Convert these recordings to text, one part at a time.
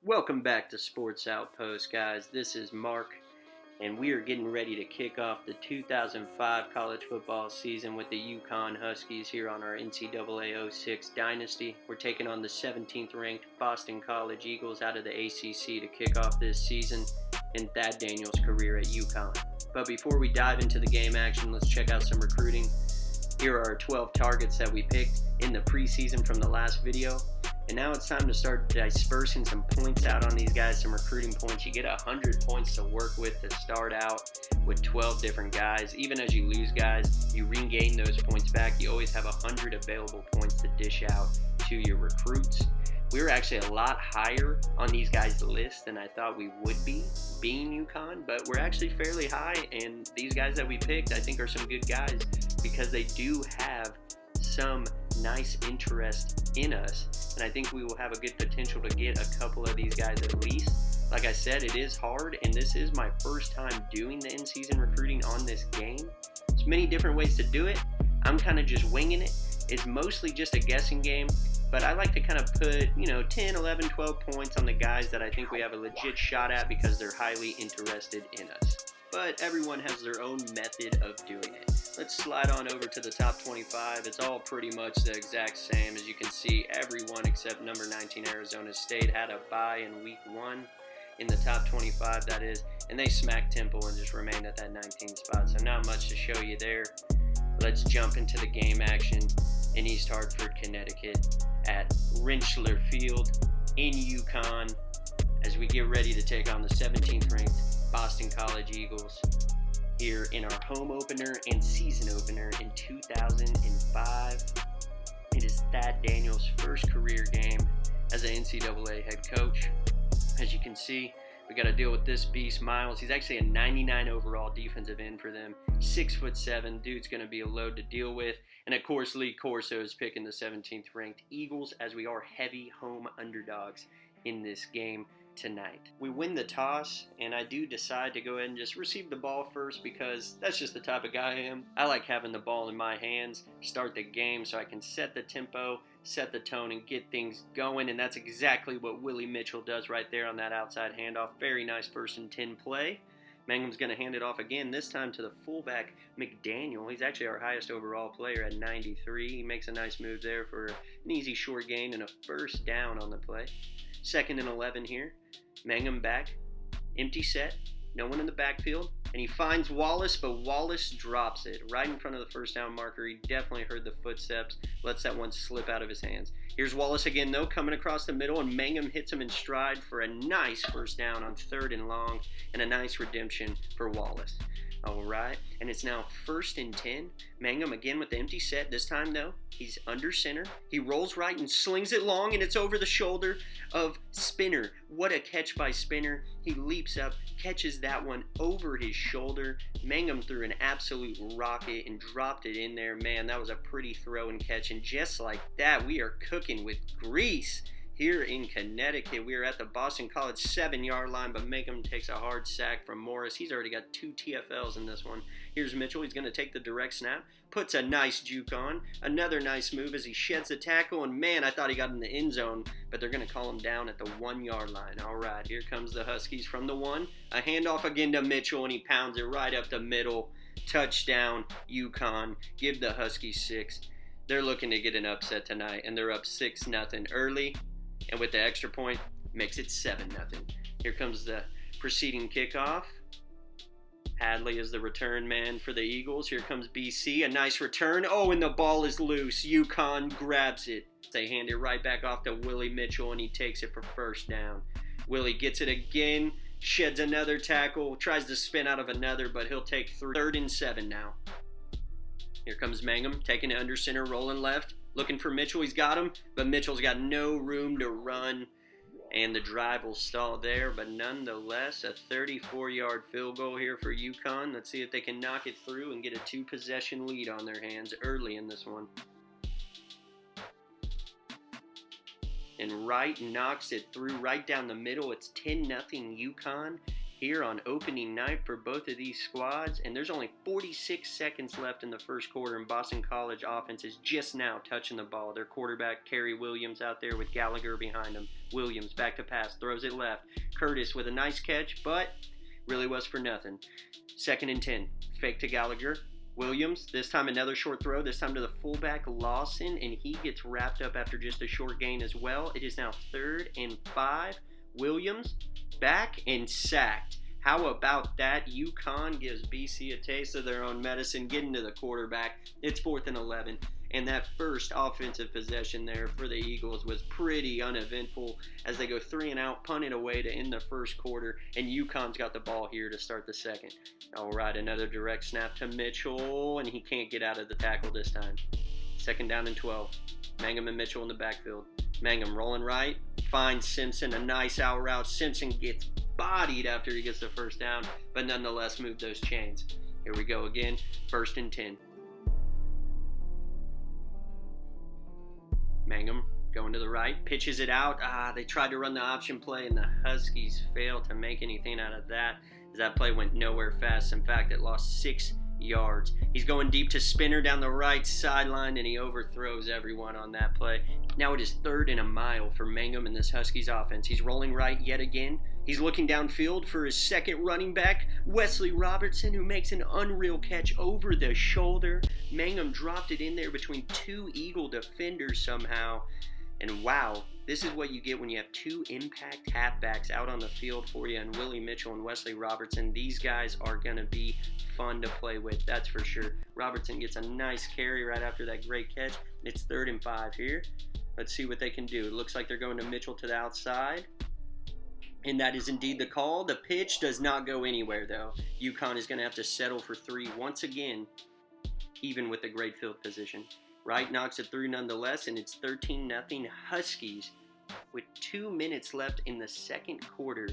Welcome back to Sports Outpost, guys. This is Mark, and we are getting ready to kick off the 2005 college football season with the Uconn Huskies here on our Ncaa 06 Dynasty. We're taking on the 17th ranked Boston College Eagles out of the ACC to kick off this season in Thad Daniels' career at Uconn. But before we dive into the game action, let's check out some recruiting. Here are our 12 targets that we picked in the preseason from the last video. And now it's time to start dispersing some points out on these guys, some recruiting points. You get 100 points to work with to start out with 12 different guys. Even as you lose guys, you regain those points back. You always have 100 available points to dish out to your recruits. We were actually a lot higher on these guys' list than I thought we would be, being Uconn, but we're actually fairly high, and these guys that we picked I think are some good guys because they do have some nice interest in us, and I think we will have a good potential to get a couple of these guys at least. Like I said, it is hard, and this is my first time doing the in-season recruiting on this game. There's many different ways to do it. I'm kind of just winging it. It's mostly just a guessing game, but I like to kind of put, 10, 11, 12 points on the guys that I think we have a legit shot at because they're highly interested in us. But everyone has their own method of doing it. Let's slide on over to the top 25. It's all pretty much the exact same. As you can see, everyone except number 19 Arizona State had a bye in week 1 in the top 25, that is, and they smacked Temple and just remained at that 19th spot. So not much to show you there. Let's jump into the game action in East Hartford, Connecticut at Rinchler Field in Uconn as we get ready to take on the 17th ranked Boston College Eagles here in our home opener and season opener in 2005. It is Thad Daniels' first career game as an NCAA head coach. As you can see, we got to deal with this beast, Miles. He's actually a 99 overall defensive end for them. 6'7", dude's going to be a load to deal with. And of course, Lee Corso is picking the 17th ranked Eagles as we are heavy home underdogs in this game tonight. We win the toss, and I do decide to go ahead and just receive the ball first because that's just the type of guy I am. I like having the ball in my hands, start the game so I can set the tempo, set the tone, and get things going, and that's exactly what Willie Mitchell does right there on that outside handoff. Very nice 1st and 10 play. Mangum's going to hand it off again, this time to the fullback, McDaniel. He's actually our highest overall player at 93. He makes a nice move there for an easy short gain and a first down on the play. 2nd and 11 here. Mangum back, empty set, no one in the backfield, and he finds Wallace, but Wallace drops it right in front of the first down marker. He definitely heard the footsteps, lets that one slip out of his hands. Here's Wallace again, though, coming across the middle, and Mangum hits him in stride for a nice first down on 3rd and long, and a nice redemption for Wallace. All right, and it's now 1st and 10. Mangum again with the empty set. This time, though, he's under center. He rolls right and slings it long, and it's over the shoulder of Spinner. What a catch by Spinner. He leaps up, catches that one over his shoulder. Mangum threw an absolute rocket and dropped it in there. Man, that was a pretty throw and catch, and just like that, we are cooking with grease. Here in Connecticut, we are at the Boston College 7-yard line, but Mangum takes a hard sack from Morris. He's already got 2 TFLs in this one. Here's Mitchell. He's going to take the direct snap, puts a nice juke on. Another nice move as he sheds the tackle, and man, I thought he got in the end zone, but they're going to call him down at the 1-yard line. All right, here comes the Huskies from the 1. A handoff again to Mitchell, and he pounds it right up the middle. Touchdown, Uconn. Give the Huskies 6. They're looking to get an upset tonight, and they're up 6-0 early. And with the extra point, makes it 7-0. Here comes the preceding kickoff. Hadley is the return man for the Eagles. Here comes BC, a nice return. Oh, and the ball is loose. Uconn grabs it. They hand it right back off to Willie Mitchell, and he takes it for first down. Willie gets it again, sheds another tackle, tries to spin out of another, but he'll take 3rd and 7 now. Here comes Mangum, taking it under center, rolling left. Looking for Mitchell, he's got him, but Mitchell's got no room to run, and the drive will stall there, but nonetheless, a 34-yard field goal here for Uconn. Let's see if they can knock it through and get a 2-possession lead on their hands early in this one. And Wright knocks it through right down the middle. It's 10-0 Uconn here on opening night for both of these squads, and there's only 46 seconds left in the first quarter, and Boston College offense is just now touching the ball. Their quarterback, Kerry Williams, out there with Gallagher behind him. Williams back to pass, throws it left. Curtis with a nice catch, but really was for nothing. 2nd and 10, fake to Gallagher. Williams, this time another short throw, this time to the fullback Lawson, and he gets wrapped up after just a short gain as well. It is now 3rd and 5. Williams back and sacked. How about that? Uconn gives BC a taste of their own medicine, getting to the quarterback. It's 4th and 11. And that first offensive possession there for the Eagles was pretty uneventful as they go 3 and out, punt it away to end the first quarter, and Uconn's got the ball here to start the second. All right, another direct snap to Mitchell, and he can't get out of the tackle this time. 2nd down and 12. Mangum and Mitchell in the backfield. Mangum rolling right, finds Simpson, a nice out route. Simpson gets bodied after he gets the first down, but nonetheless moved those chains. Here we go again, 1st and 10. Mangum going to the right, pitches it out. They tried to run the option play, and the Huskies failed to make anything out of that, as that play went nowhere fast. In fact, it lost 6 yards. He's going deep to Spinner down the right sideline, and he overthrows everyone on that play. Now it is 3rd and a mile for Mangum and this Huskies offense. He's rolling right yet again. He's looking downfield for his second running back, Wesley Robertson, who makes an unreal catch over the shoulder. Mangum dropped it in there between 2 Eagle defenders somehow. And wow, this is what you get when you have 2 impact halfbacks out on the field for you, and Willie Mitchell and Wesley Robertson. These guys are going to be fun to play with, that's for sure. Robertson gets a nice carry right after that great catch. It's 3rd and 5 here. Let's see what they can do. It looks like they're going to Mitchell to the outside. And that is indeed the call. The pitch does not go anywhere, though. Uconn is going to have to settle for 3 once again, even with the great field position. Wright knocks it through nonetheless, and it's 13-0 Huskies with 2 minutes left in the second quarter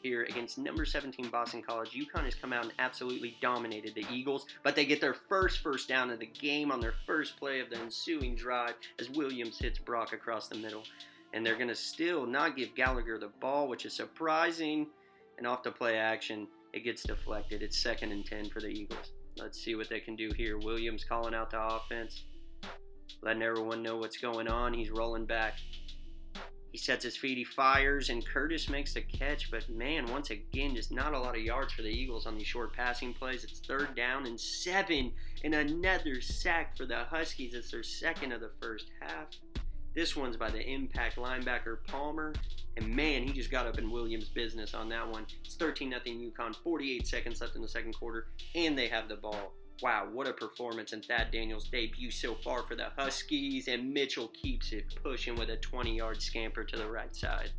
here against number 17 Boston College. Uconn has come out and absolutely dominated the Eagles, but they get their first down of the game on their first play of the ensuing drive as Williams hits Brock across the middle. And they're going to still not give Gallagher the ball, which is surprising. And off the play action, it gets deflected. It's 2nd and 10 for the Eagles. Let's see what they can do here. Williams calling out the offense, letting everyone know what's going on. He's rolling back. He sets his feet, he fires, and Curtis makes the catch. But man, once again, just not a lot of yards for the Eagles on these short passing plays. It's 3rd down and 7, and another sack for the Huskies. It's their 2nd of the first half. This one's by the impact linebacker Palmer. And man, he just got up in Williams' business on that one. It's 13-0 Uconn, 48 seconds left in the second quarter, and they have the ball. Wow, what a performance in Thad Daniels' debut so far for the Huskies. And Mitchell keeps it pushing with a 20-yard scamper to the right side.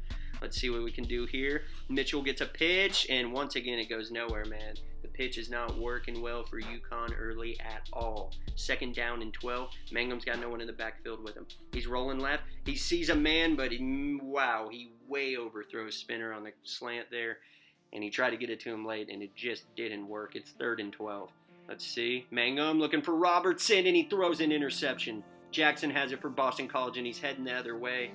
Let's see what we can do here. Mitchell gets a pitch, and once again, it goes nowhere, man. The pitch is not working well for Uconn early at all. 2nd down and 12. Mangum's got no one in the backfield with him. He's rolling left. He sees a man, but he way overthrows Spinner on the slant there. And he tried to get it to him late, and it just didn't work. It's 3rd and 12. Let's see. Mangum looking for Robertson, and he throws an interception. Jackson has it for Boston College, and he's heading the other way.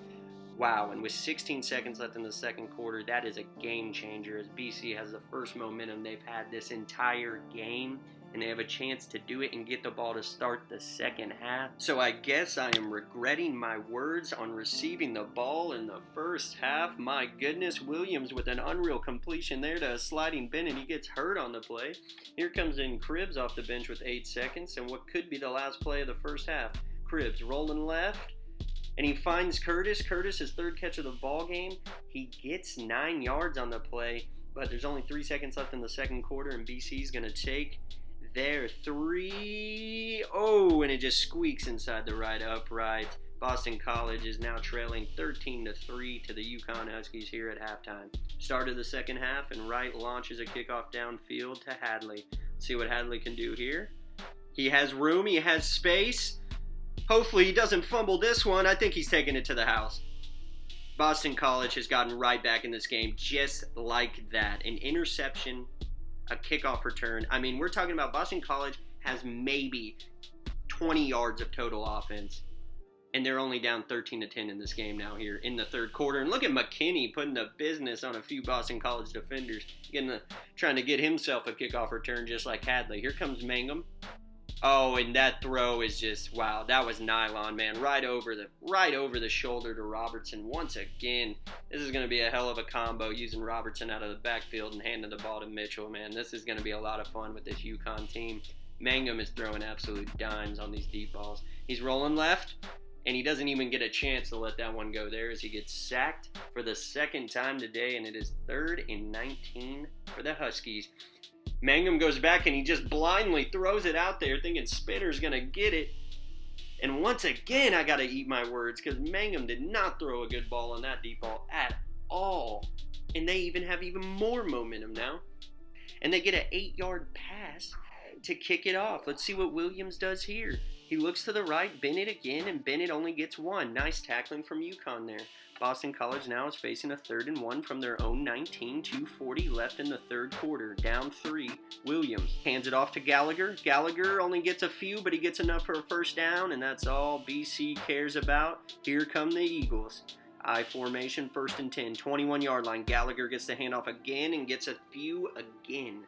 Wow, and with 16 seconds left in the second quarter, that is a game changer as BC has the first momentum they've had this entire game, and they have a chance to do it and get the ball to start the second half. So I guess I am regretting my words on receiving the ball in the first half. My goodness, Williams with an unreal completion there to a sliding bin, and he gets hurt on the play. Here comes in Cribbs off the bench with 8 seconds, and what could be the last play of the first half. Cribbs rolling left. And he finds Curtis. Curtis, his 3rd catch of the ball game. He gets 9 yards on the play, but there's only 3 seconds left in the second quarter, and BC's going to take their 3. Oh, and it just squeaks inside the right upright. Boston College is now trailing 13-3 to the Uconn Huskies here at halftime. Start of the second half, and Wright launches a kickoff downfield to Hadley. Let's see what Hadley can do here. He has room. He has space. Hopefully he doesn't fumble this one. I think he's taking it to the house. Boston College has gotten right back in this game just like that. An interception, a kickoff return. I mean, we're talking about Boston College has maybe 20 yards of total offense. And they're only down 13-10 in this game now here in the third quarter. And look at McKinney putting the business on a few Boston College defenders, trying to get himself a kickoff return just like Hadley. Here comes Mangum. Oh, and that throw is just, wow, that was nylon, man. Right over the shoulder to Robertson once again. This is going to be a hell of a combo using Robertson out of the backfield and handing the ball to Mitchell, man. This is going to be a lot of fun with this Uconn team. Mangum is throwing absolute dimes on these deep balls. He's rolling left, and he doesn't even get a chance to let that one go there as he gets sacked for the second time today, and it is 3rd and 19 for the Huskies. Mangum goes back, and he just blindly throws it out there thinking Spinner's going to get it. And once again, I got to eat my words because Mangum did not throw a good ball on that deep ball at all. And they even have even more momentum now. And they get an 8-yard pass to kick it off. Let's see what Williams does here. He looks to the right, Bennett again, and Bennett only gets one. Nice tackling from Uconn there. Boston College now is facing a 3rd and 1 from their own 19, 2:40 left in the third quarter. Down 3. Williams hands it off to Gallagher. Gallagher only gets a few, but he gets enough for a first down, and that's all BC cares about. Here come the Eagles. I formation, 1st and 10, 21-yard line. Gallagher gets the handoff again and gets a few again.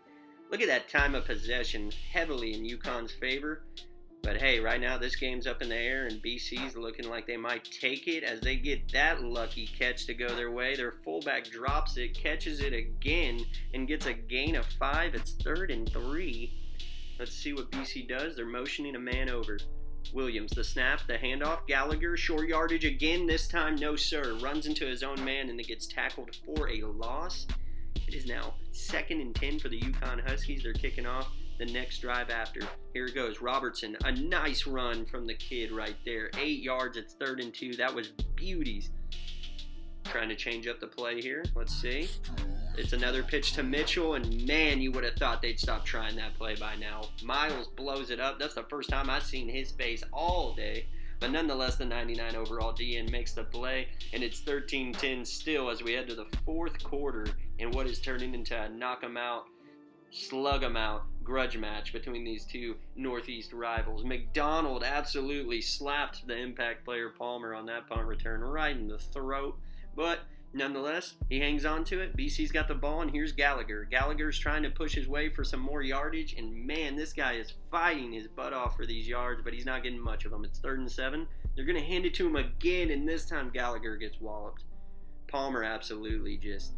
Look at that time of possession, heavily in UConn's favor. But hey, right now this game's up in the air and BC's looking like they might take it as they get that lucky catch to go their way. Their fullback drops it, catches it again, and gets a gain of 5. It's 3rd and 3. Let's see what BC does. They're motioning a man over. Williams, the snap, the handoff. Gallagher, short yardage again. This time, no sir. Runs into his own man and it gets tackled for a loss. It is now 2nd and 10 for the Uconn Huskies. They're kicking off the next drive after. Here it goes. Robertson, a nice run from the kid right there. 8 yards. It's 3rd and 2. That was beauties. Trying to change up the play here. Let's see. It's another pitch to Mitchell, and man, you would have thought they'd stop trying that play by now. Miles blows it up. That's the first time I've seen his face all day. But nonetheless, the 99 overall DN makes the play, and it's 13-10 still as we head to the fourth quarter in what is turning into a knock 'em out, slug 'em out grudge match between these two Northeast rivals. McDonald absolutely slapped the impact player Palmer on that punt return right in the throat, but nonetheless, he hangs on to it. BC's got the ball, and here's Gallagher. Gallagher's trying to push his way for some more yardage, and man, this guy is fighting his butt off for these yards, but he's not getting much of them. It's 3rd and 7. They're going to hand it to him again, and this time Gallagher gets walloped. Palmer absolutely just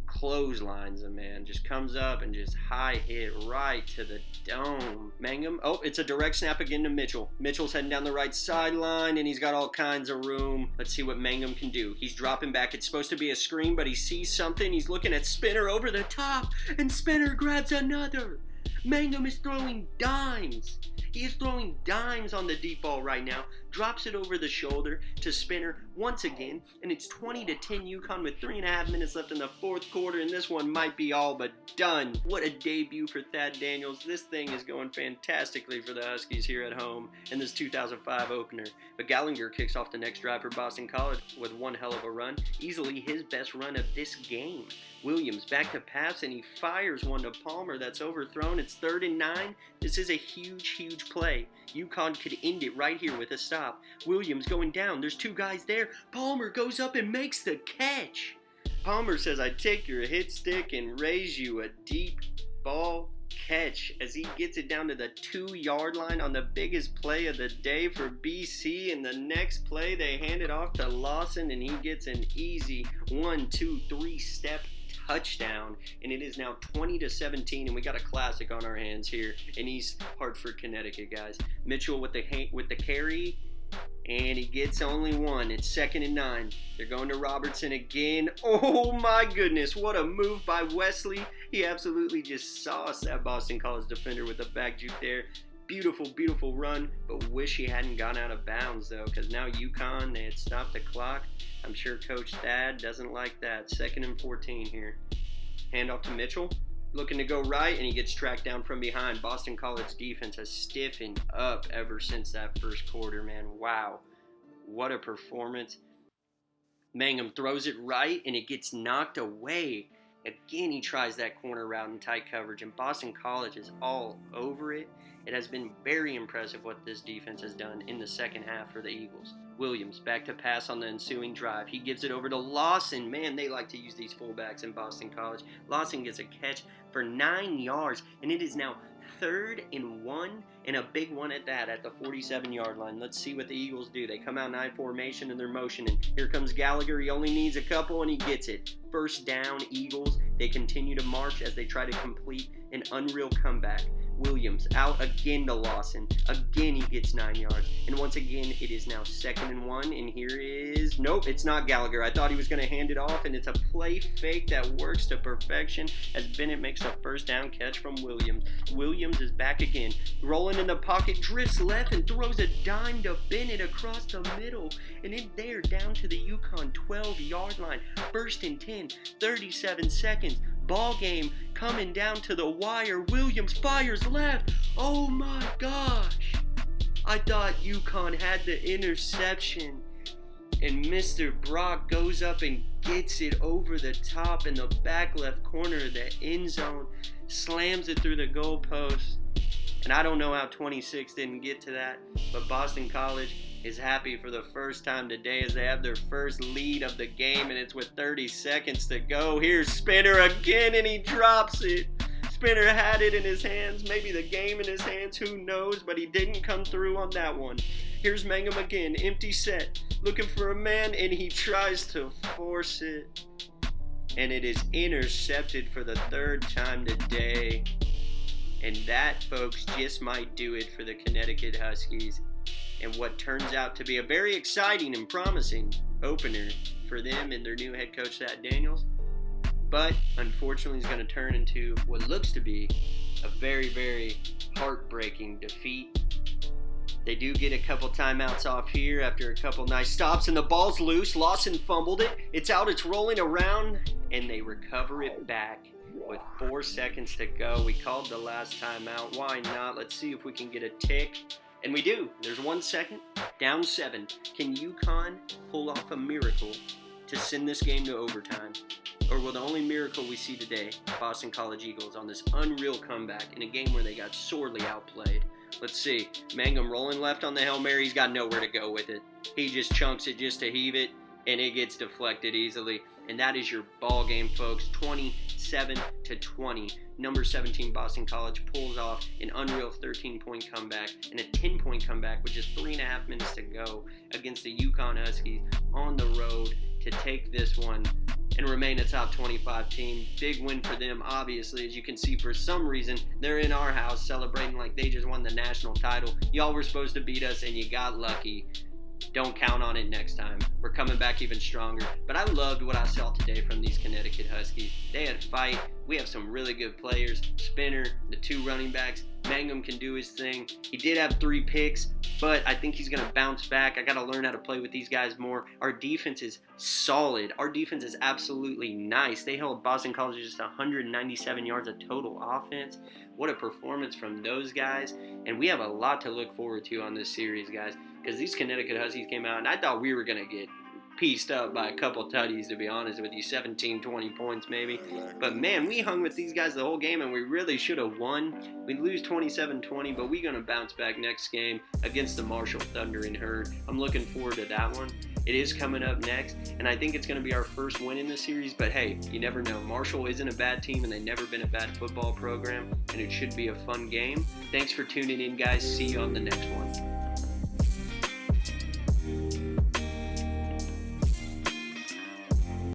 clotheslines him, man. Just comes up and just high hit right to the dome. Mangum, oh, it's a direct snap again to Mitchell. Mitchell's heading down the right sideline, and he's got all kinds of room. Let's see what Mangum can do. He's dropping back. It's supposed to be a screen, but he sees something. He's looking at Spinner over the top, and Spinner grabs another. Mangum is throwing dimes. He is throwing dimes on the deep ball right now. Drops it over the shoulder to Spinner once again, and it's 20-10 Uconn with 3.5 minutes left in the fourth quarter, and this one might be all but done. What a debut for Thad Daniels. This thing is going fantastically for the Huskies here at home in this 2005 opener. But Gallagher kicks off the next drive for Boston College with one hell of a run, easily his best run of this game. Williams back to pass, and he fires one to Palmer that's overthrown. It's 3rd and 9. This is a huge play. Uconn could end it right here with a stop. Williams going down. There's 2 guys there. Palmer goes up and makes the catch. Palmer says, "I take your hit stick and raise you a deep ball catch," as he gets it down to the 2-yard line on the biggest play of the day for BC. And the next play, they hand it off to Lawson, and he gets an easy 1, 2, 3 step touchdown, and it is now 20-17, and we got a classic on our hands here in East Hartford, Connecticut, guys. Mitchell with the carry, and he gets only one. It's 2nd and 9. They're going to Robertson again. Oh my goodness, what a move by Wesley. He absolutely just sauced that Boston College defender with the back juke there. Beautiful run, but wish he hadn't gone out of bounds, though, because now Uconn, they had stopped the clock. I'm sure Coach Thad doesn't like that. 2nd and 14 here. Handoff to Mitchell, looking to go right, and he gets tracked down from behind. Boston College defense has stiffened up ever since that first quarter, man. Wow, what a performance. Mangum throws it right, and it gets knocked away. Again, he tries that corner route in tight coverage, and Boston College is all over it. It has been very impressive what this defense has done in the second half for the Eagles. Williams back to pass on the ensuing drive. He gives it over to Lawson. Man, they like to use these fullbacks in Boston College. Lawson gets a catch for 9 yards, and it is now 3rd and 1, and a big one at that, at the 47-yard line. Let's see what the Eagles do. They come out in I formation, and they're motioning. Here comes Gallagher. He only needs a couple, and he gets it. First down, Eagles. They continue to march as they try to complete an unreal comeback. Williams out again to Lawson. Again, he gets 9 yards. And once again, it is now 2nd and 1. And here is... Nope, it's not Gallagher. I thought he was going to hand it off, and it's a play fake that works to perfection as Bennett makes a first down catch from Williams. Williams is back again. Rolling in the pocket, drifts left, and throws a dime to Bennett across the middle. And in there, down to the Uconn 12-yard line. 1st and 10, 37 seconds. Ball game coming down to the wire. Williams fires left. Oh my gosh. I thought Uconn had the interception. And Mr. Brock goes up and gets it over the top in the back left corner of the end zone. Slams it through the goalpost. And I don't know how 26 didn't get to that. But Boston College is happy for the first time today as they have their first lead of the game, and it's with 30 seconds to go. Here's Spinner again, and he drops it. Spinner had it in his hands, maybe the game in his hands, who knows, but he didn't come through on that one. Here's Mangum again, empty set, looking for a man, and he tries to force it. And it is intercepted for the 3rd time today. And that, folks, just might do it for the Connecticut Huskies. And what turns out to be a very exciting and promising opener for them and their new head coach, Thad Daniels. But unfortunately, it's going to turn into what looks to be a very, very heartbreaking defeat. They do get a couple timeouts off here after a couple nice stops, and the ball's loose. Lawson fumbled it. It's out. It's rolling around, and they recover it back with 4 seconds to go. We called the last timeout. Why not? Let's see if we can get a tick. And we do. There's 1 second. Down 7. Can Uconn pull off a miracle to send this game to overtime? Or will the only miracle we see today, Boston College Eagles, on this unreal comeback in a game where they got sorely outplayed? Let's see. Mangum rolling left on the Hail Mary. He's got nowhere to go with it. He just chunks it just to heave it, and it gets deflected easily. And that is your ball game, folks. 27-20. Number 17 Boston College pulls off an unreal 13-point comeback and a 10-point comeback with just 3.5 minutes to go against the Uconn Huskies on the road to take this one and remain a top 25 team. Big win for them, obviously. As you can see, for some reason, they're in our house celebrating like they just won the national title. Y'all were supposed to beat us, and you got lucky. Don't count on it next time. We're coming back even stronger. But I loved what I saw today from these Connecticut Huskies. They had fight. We have some really good players. Spinner, the 2 running backs. Mangum can do his thing. He did have 3 picks, but I think he's going to bounce back. I got to learn how to play with these guys more. Our defense is solid. Our defense is absolutely nice. They held Boston College just 197 yards of total offense. What a performance from those guys. And we have a lot to look forward to on this series, guys, because these Connecticut Huskies came out, and I thought we were going to get pieced up by a couple tutties, to be honest with you, 17, 20 points maybe. But man, we hung with these guys the whole game, and we really should have won. We lose 27-20, but we're going to bounce back next game against the Marshall Thundering Herd. I'm looking forward to that one. It is coming up next, and I think it's going to be our first win in the series, but hey, you never know. Marshall isn't a bad team, and they've never been a bad football program, and it should be a fun game. Thanks for tuning in, guys. See you on the next one.